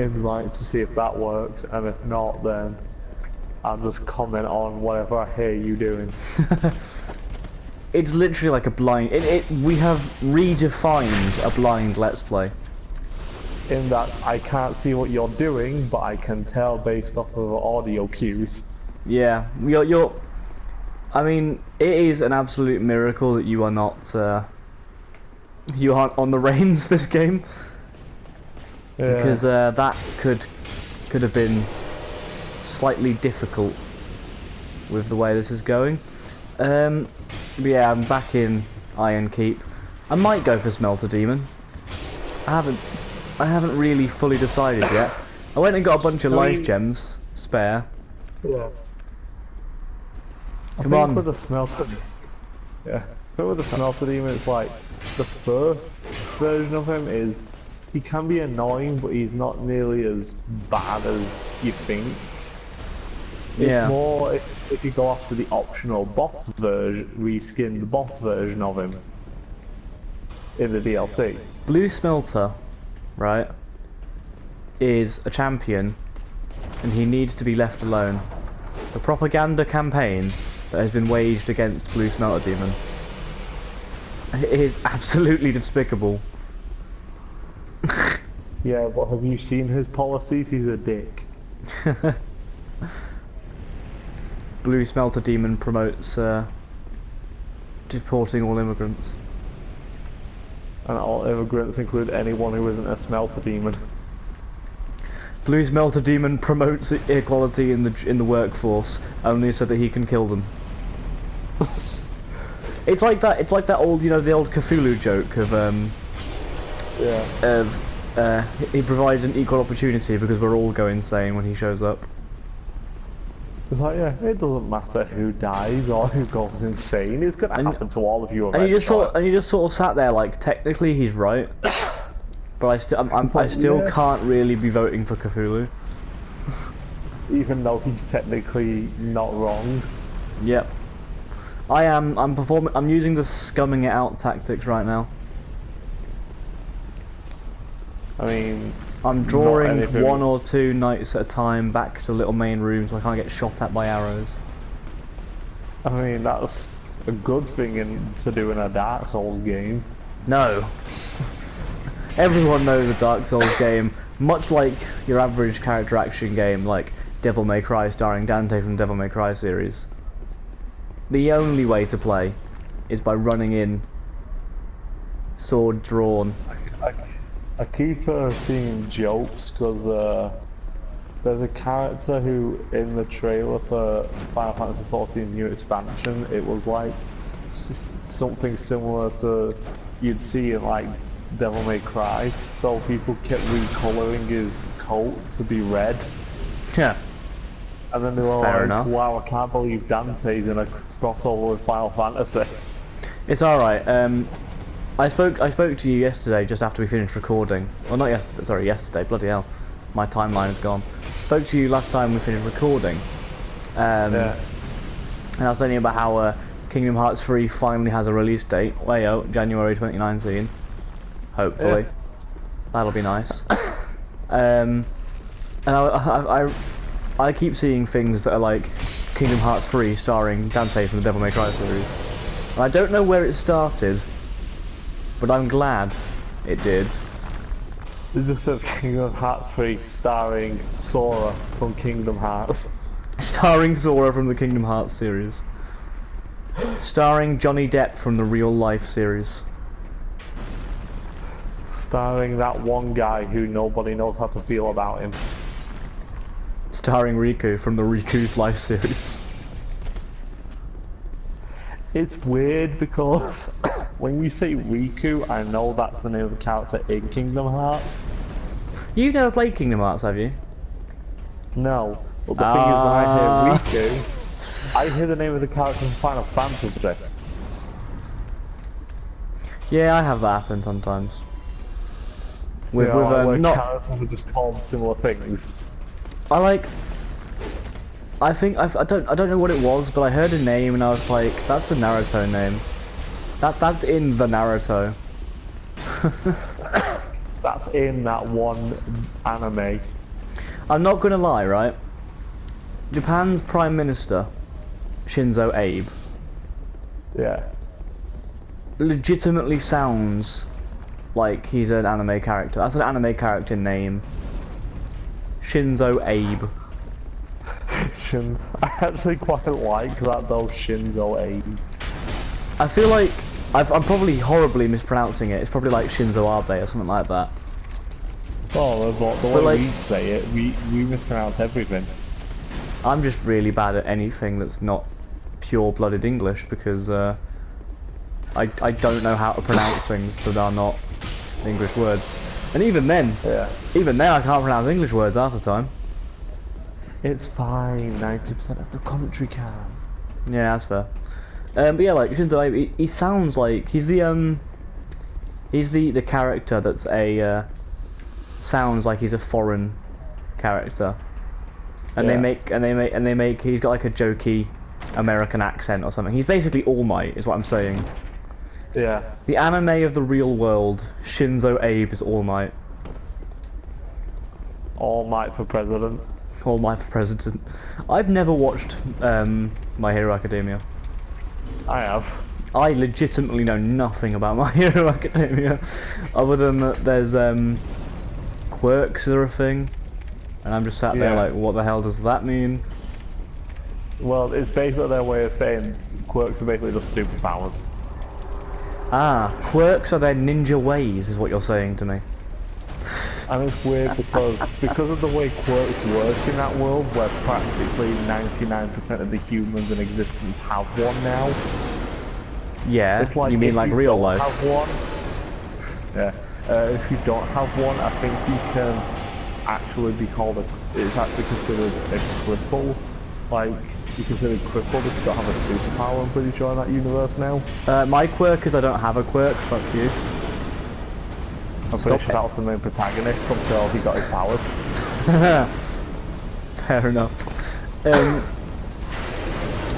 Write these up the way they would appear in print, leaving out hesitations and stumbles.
invite to see if that works, and if not, then I'll just comment on whatever I hear you doing. It's literally like a blind. We have redefined a blind Let's Play. In that I can't see what you're doing, but I can tell based off of audio cues. Yeah, I mean, it is an absolute miracle that you are not. You aren't on the reins this game. Yeah. Because that could have been slightly difficult with the way this is going. But yeah, I'm back in Iron Keep. I might go for Smelter Demon. I haven't really fully decided yet. I went and got a bunch of life gems spare. Yeah. Come on. With the Smelter, yeah. But with the Smelter Demon, it's like the first version of him is he can be annoying, but he's not nearly as bad as you think. It's more if you go after the optional boss version, reskin the boss version of him in the DLC. Blue Smelter, right, is a champion, and he needs to be left alone. The propaganda campaign that has been waged against Blue Smelter Demon, it is absolutely despicable. Yeah, but have you seen his policies? He's a dick. Blue Smelter Demon promotes deporting all immigrants. And all immigrants include anyone who isn't a Smelter Demon. Blue Smelter Demon promotes equality in the workforce only so that he can kill them. It's like that. It's like that old, the old Cthulhu joke of he provides an equal opportunity because we're all go insane when he shows up. It's like, yeah, it doesn't matter who dies or who goes insane. It's gonna happen to all of you eventually. And you just sort of sat there like, technically he's right, but I still can't really be voting for Cthulhu. Even though he's technically not wrong. Yep. I'm using the scumming it out tactics right now. I mean, I'm drawing one or two knights at a time back to little main rooms so I can't get shot at by arrows. I mean, that's a good thing to do in a Dark Souls game. No. Everyone knows a Dark Souls game, much like your average character action game like Devil May Cry starring Dante from the Devil May Cry series. The only way to play is by running in, sword drawn. I keep seeing jokes because there's a character who in the trailer for Final Fantasy XIV New Expansion, it was like something similar to you'd see in like Devil May Cry, so people kept recoloring his coat to be red. Yeah. And then they were like, wow, I can't believe Dante's in a crossover with Final Fantasy. It's alright. I spoke to you yesterday just after we finished recording. Well, not yesterday, sorry, yesterday, bloody hell. My timeline is gone. Spoke to you last time we finished recording. And I was telling you about how Kingdom Hearts 3 finally has a release date. Way out, January 2019. Hopefully. Yeah. That'll be nice. And I keep seeing things that are like Kingdom Hearts 3 starring Dante from the Devil May Cry series. And I don't know where it started, but I'm glad it did. It just says Kingdom Hearts 3 starring Sora from Kingdom Hearts. Starring Sora from the Kingdom Hearts series. Starring Johnny Depp from the Real Life series. Starring that one guy who nobody knows how to feel about him. Starring Riku from the Riku's Life series. It's weird because when you say Riku, I know that's the name of the character in Kingdom Hearts. You've never played Kingdom Hearts, have you? No. But the thing is, when I hear Riku, I hear the name of the character in Final Fantasy. Yeah, I have that happen sometimes. Where characters are just called similar things. I don't know what it was, but I heard a name and I was like, that's a Naruto name. That's in the Naruto. That's that's in that one anime. I'm not gonna lie, right? Japan's Prime Minister, Shinzo Abe, Yeah. legitimately sounds like he's an anime character. That's an anime character name. Shinzo Abe. I actually quite like that though, Shinzo Abe. I feel like I'm probably horribly mispronouncing it. It's probably like Shinzo Abe or something like that. Oh, the way like, we say it, we mispronounce everything. I'm just really bad at anything that's not pure-blooded English because I don't know how to pronounce things that are not English words. And even then I can't pronounce English words half the time. It's fine, 90% of the country can. Yeah, that's fair. But yeah, like Shinzo Abe, he sounds like he's the character that's a sounds like he's a foreign character, and they make he's got like a jokey American accent or something. He's basically All Might, is what I'm saying. Yeah. The anime of the real world, Shinzo Abe is All Might. All Might for president. All Might for president. I've never watched My Hero Academia. I have. I legitimately know nothing about My Hero Academia, other than that there's quirks are a thing, and I'm just sat there like, what the hell does that mean? Well, it's basically their way of saying quirks are basically just superpowers. Ah, quirks are their ninja ways, is what you're saying to me. And it's weird because of the way quirks work in that world, where practically 99% of the humans in existence have one now. Yeah, it's like you mean like real life? Have one. Yeah. If you don't have one, I think you can actually be called it's actually considered a cripple. Like, you're considered crippled if you don't have a superpower, I'm pretty sure, in that universe now. My quirk is I don't have a quirk, fuck you. I'm pretty sure that was the main protagonist until he got his powers. Fair enough.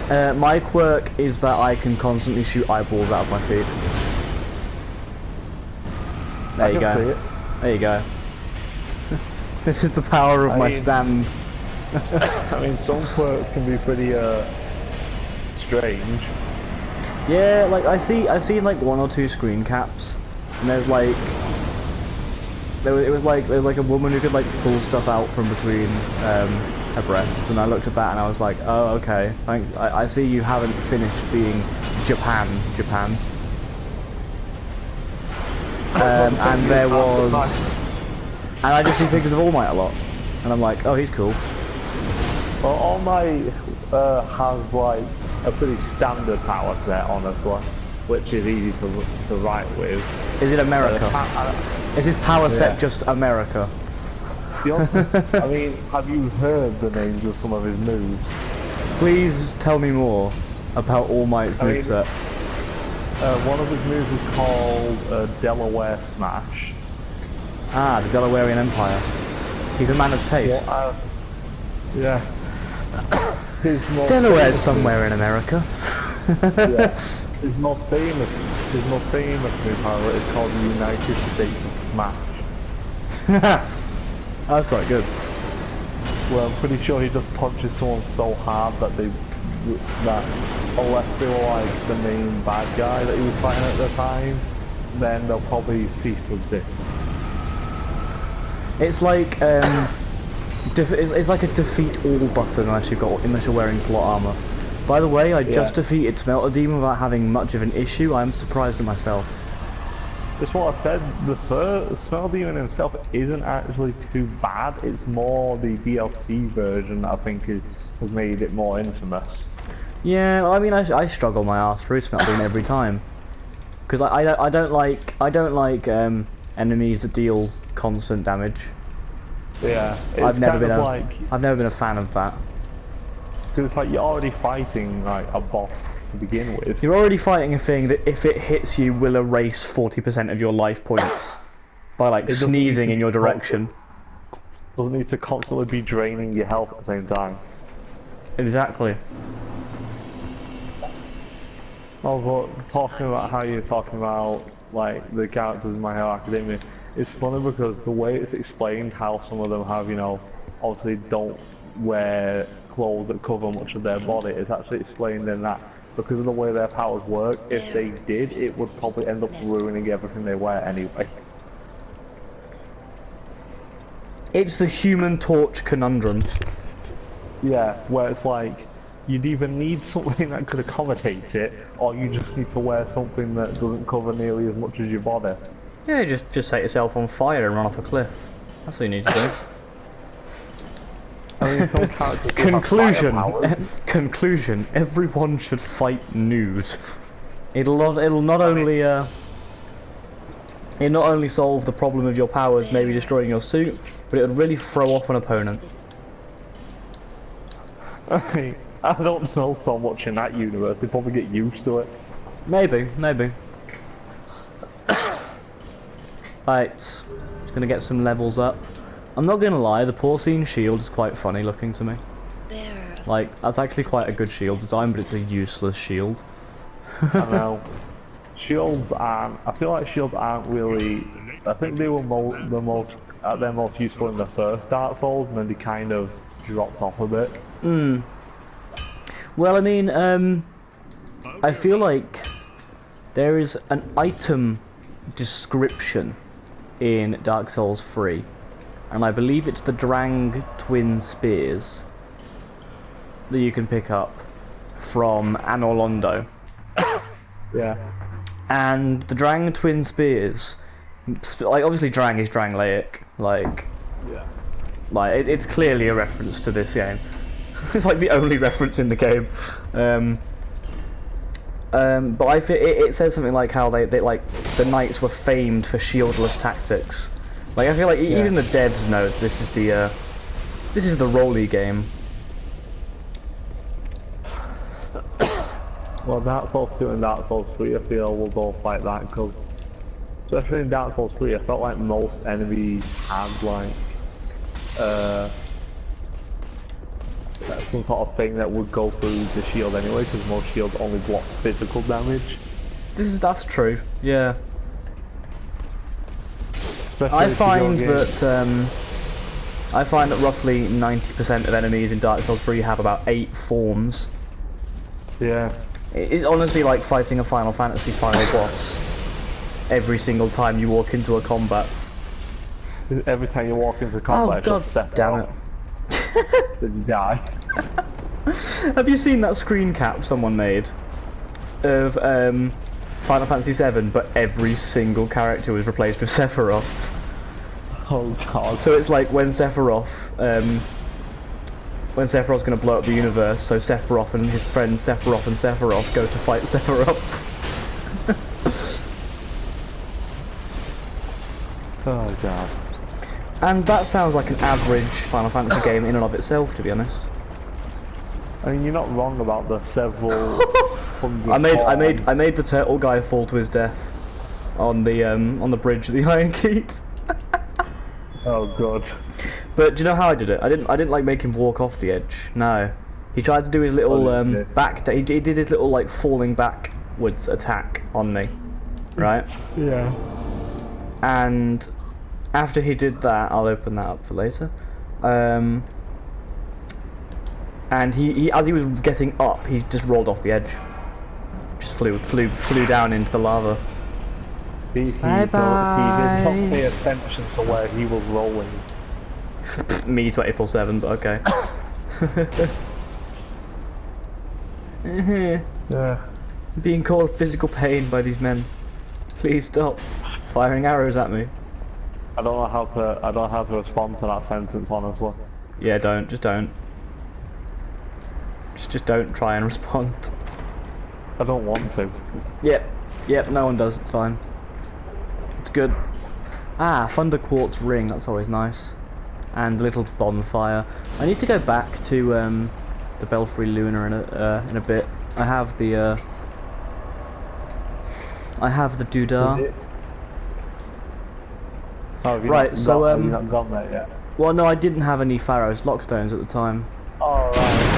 My quirk is that I can constantly shoot eyeballs out of my feet. There you go. See it. There you go. This is the power of my stand. I mean, some quirks can be pretty strange. Yeah, like I've seen like one or two screen caps, and there's like there was like a woman who could like pull stuff out from between her breasts, and I looked at that and I was like, oh okay, thanks. I see you haven't finished being Japan. And there was, and I just see pictures of All Might a lot, and I'm like, oh, he's cool. Well, All Might has like a pretty standard power set, honestly, which is easy to write with. Is it America? Is his power set just America? I mean, have you heard the names of some of his moves? Please tell me more about All Might's moveset. One of his moves is called Delaware Smash. Ah, the Delawarean Empire. He's a man of taste. Well, yeah. Delaware's somewhere in America. Yeah. His most famous move, however, is called the United States of Smash. That's quite good. Well, I'm pretty sure he just punches someone so hard that unless they were like the main bad guy that he was fighting at the time, then they'll probably cease to exist. It's like it's like a defeat all button unless you're wearing plot armor. By the way, I just defeated Smelter Demon without having much of an issue. I'm surprised at myself. Just what I said, the Smelter Demon himself isn't actually too bad. It's more the DLC version that I think has made it more infamous. Yeah, well, I mean, I struggle my ass through Smelter Demon every time because I don't like enemies that deal constant damage. Yeah, I've never been a fan of that. Because it's like you're already fighting like a boss to begin with. You're already fighting a thing that if it hits you will erase 40% of your life points by like sneezing in your direction. Doesn't need to constantly be draining your health at the same time. Exactly. Oh, but talking about how you're talking about like the characters in My Hero Academia, it's funny because the way it's explained how some of them have, you know, obviously don't wear clothes that cover much of their body, it's actually explained in that because of the way their powers work, if they did, it would probably end up ruining everything they wear anyway. It's the Human Torch conundrum. Yeah, where it's like, you'd either need something that could accommodate it, or you just need to wear something that doesn't cover nearly as much as your body. Yeah, just set yourself on fire and run off a cliff. That's what you need to do. I mean, some characters do have fire powers. Conclusion: everyone should fight nude. It'll not only solve the problem of your powers maybe destroying your suit, but it'll really throw off an opponent. I mean, I don't know so much in that universe. They probably get used to it. Maybe. Right, just gonna get some levels up. I'm not gonna lie, the porcine shield is quite funny looking to me. Like, that's actually quite a good shield design, but it's a useless shield. I know. Shields aren't. I feel like shields aren't really. I think they were the most at their most useful in the first Dark Souls, and then they kind of dropped off a bit. Well, I mean, I feel like there is an item description in Dark Souls 3, and I believe it's the Drang Twin Spears that you can pick up from Anor Londo. Yeah. And the Drang Twin Spears, like, obviously Drang is Drangleic, like, Yeah. like it's clearly a reference to this game. It's like the only reference in the game. But I feel it says something like how they like the knights were famed for shieldless tactics. Like, I feel like even the devs know this is the roly game. Well, Dark Souls 2 and Dark Souls 3 I feel will both like that, because especially in Dark Souls 3 I felt like most enemies had like some sort of thing that would go through the shield anyway, because most shields only block physical damage. That's true, yeah. Especially I find that roughly 90% of enemies in Dark Souls 3 have about 8 forms. Yeah. It's honestly like fighting a Final Fantasy final boss every single time you walk into a combat. Every time you walk into combat, oh, just set damn it. Then you die. Have you seen that screen cap someone made of Final Fantasy 7, but every single character was replaced with Sephiroth? Oh god. So it's like when Sephiroth's gonna blow up the universe, so Sephiroth and his friends Sephiroth and Sephiroth go to fight Sephiroth. Oh god. And that sounds like an average Final Fantasy game in and of itself, to be honest. I mean, you're not wrong about the several hundred I forms. made the turtle guy fall to his death on the bridge of the Iron Keep. Oh god. But do you know how I did it? I didn't like make him walk off the edge. No, he tried to do his little he did his little like falling backwards attack on me, right? Yeah. And after he did that, I'll open that up for later. And he as he was getting up, he just rolled off the edge. Just flew down into the lava. He did not pay attention to where he was rolling. Me 24/7, but okay. Yeah. Being caused physical pain by these men. Please stop firing arrows at me. I don't know how to respond to that sentence, honestly. Yeah, just don't. Just don't try and respond. I don't want to. Yep, no one does, it's fine. It's good. Ah, Thunder Quartz ring, that's always nice. And a little bonfire. I need to go back to the Belfry Luna in a bit. I have the doodah. Oh, have you Right, not so have you not gone there yet? well, no, I didn't have any Pharaoh's Lockstones at the time. Oh right.